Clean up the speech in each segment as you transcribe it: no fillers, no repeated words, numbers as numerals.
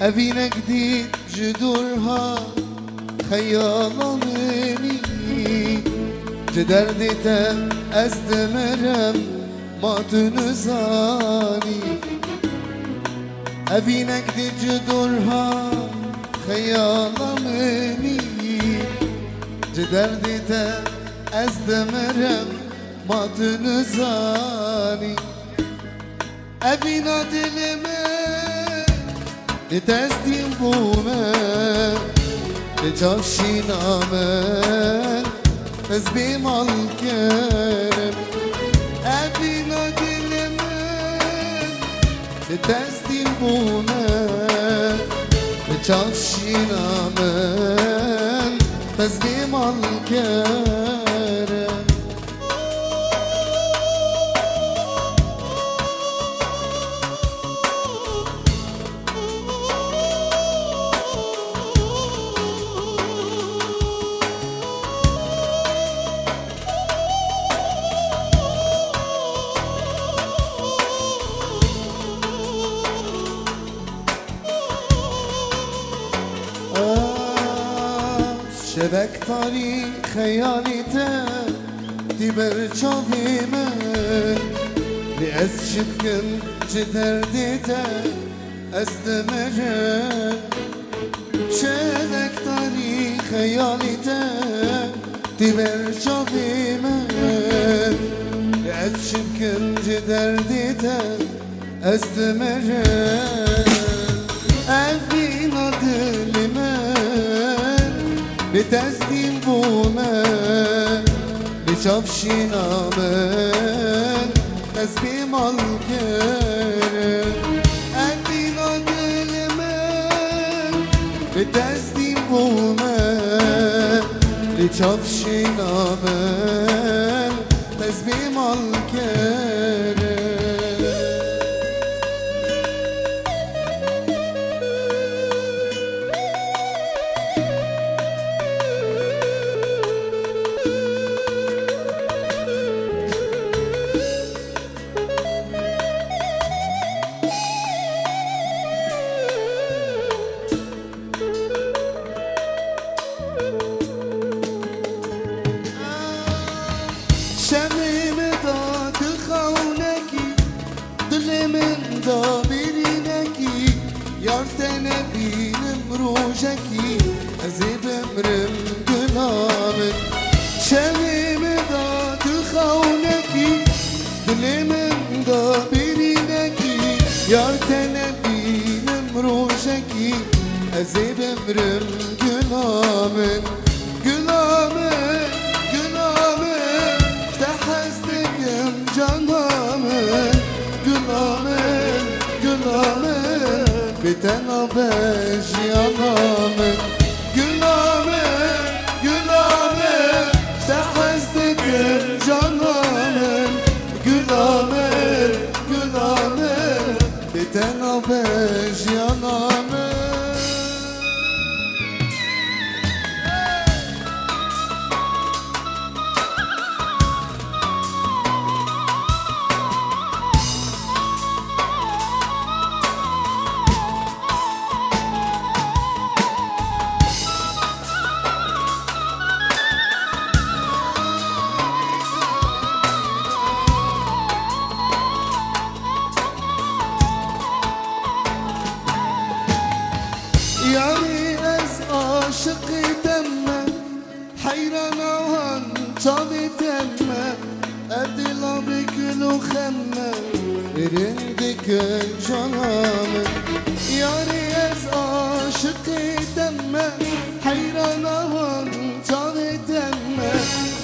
evine gidip cudurha خيالاني جدردته از دمرم ما تنزاني evine gidip cudurha خيالاني جدردته از دمرم ما تنزاني evine dilime لتسديم بومه لجاشينا من تزبيم الكرم أبينا دلمن لتزديم بومه لجاشينا من تزبيم الكرم شبك طريق خيالته تبر شوفيمه لأز شبكن جدردته أستمرن شبك طريق خيالته تبر شوفيمه لأز شبكن جدردته أستمرن أبينا دلمه لتزدين بومه لشافشينا من تزبيم الكرم أدينا دلمن لتزدين بومه لشافشينا من تزبيم الكرم شمیم داد خونکی دلمن دا برینکی یار تنبینم روشکی از بمرم گلامن شمیم داد خونکی دلمن دا برینکی یار تنبینم روشکی از بمرم گلامن گلامن canamın gülامın gülامın biten abeş yanamın gülامın gülامın tehazdekim canamın gülامın gülامın biten abeş yanamın Yani ez aşık edemme Hayran ahan çal edemme Erdila bir gül ukhemme Erindik canamın Yani ez aşık edemme Hayran ahan çal edemme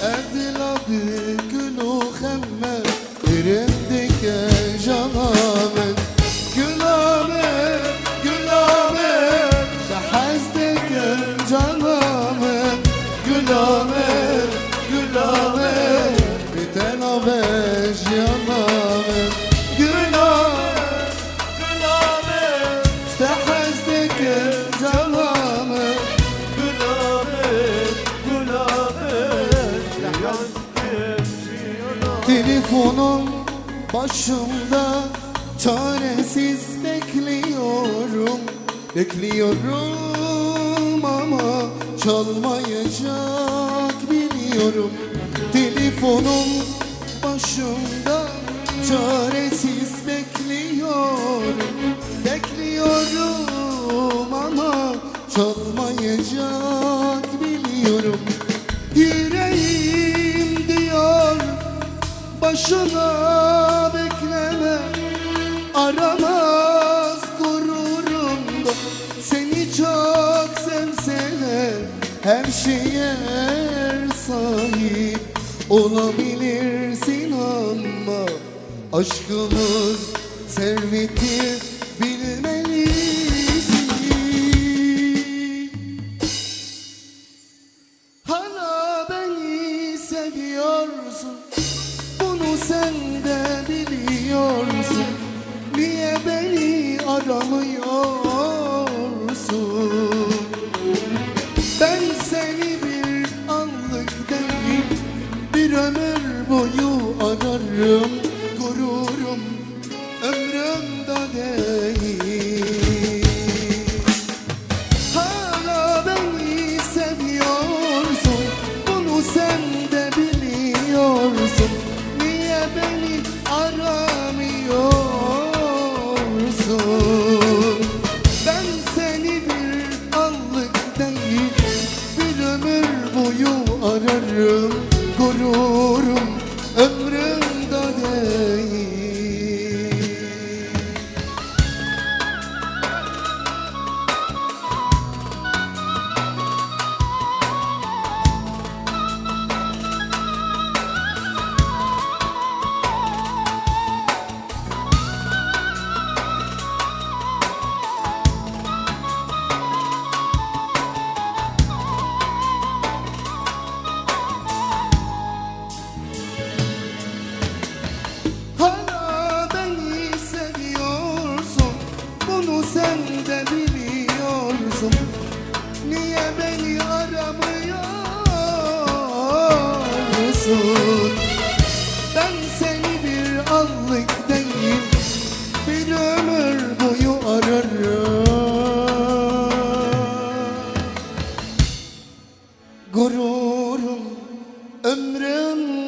Erdila bir gül ukhemme Erindik canamın Gülامın gülامın canamın gülامın gülامın biten abeş yanamın gülامın gülامın tehazdekim canamın gülامın gülامın telefonum başımda çaresiz bekliyorum Bekliyorum ama çalmayacak biliyorum. Telefonum başımda, çaresiz bekliyorum. Bekliyorum ama çalmayacak biliyorum. Yüreğim diyor başına bekleme, aramaz gururumda. Seni çok sevseler her şeye sahip olabilirsin ama aşkımız servettir, bilmelisin. Hala beni seviyorsun, bunu sen de biliyorsun. Niye beni aramıyorsun? Ben seni bir anlık değil, bir ömür boyu ararım. Gururum ömrümde değil. Hala beni seviyorsun, bunu sen de biliyorsun. Niye beni aramıyorsun? Ben seni bir anlık değil, bir ömür boyu ararım. Gururum ömrümde değil. Hala beni seviyorsun, bunu sen de biliyorsun. Niye beni aramıyorsun? Ben seni bir anlık değil, bir ömür boyu ararım. Gururum ömrüm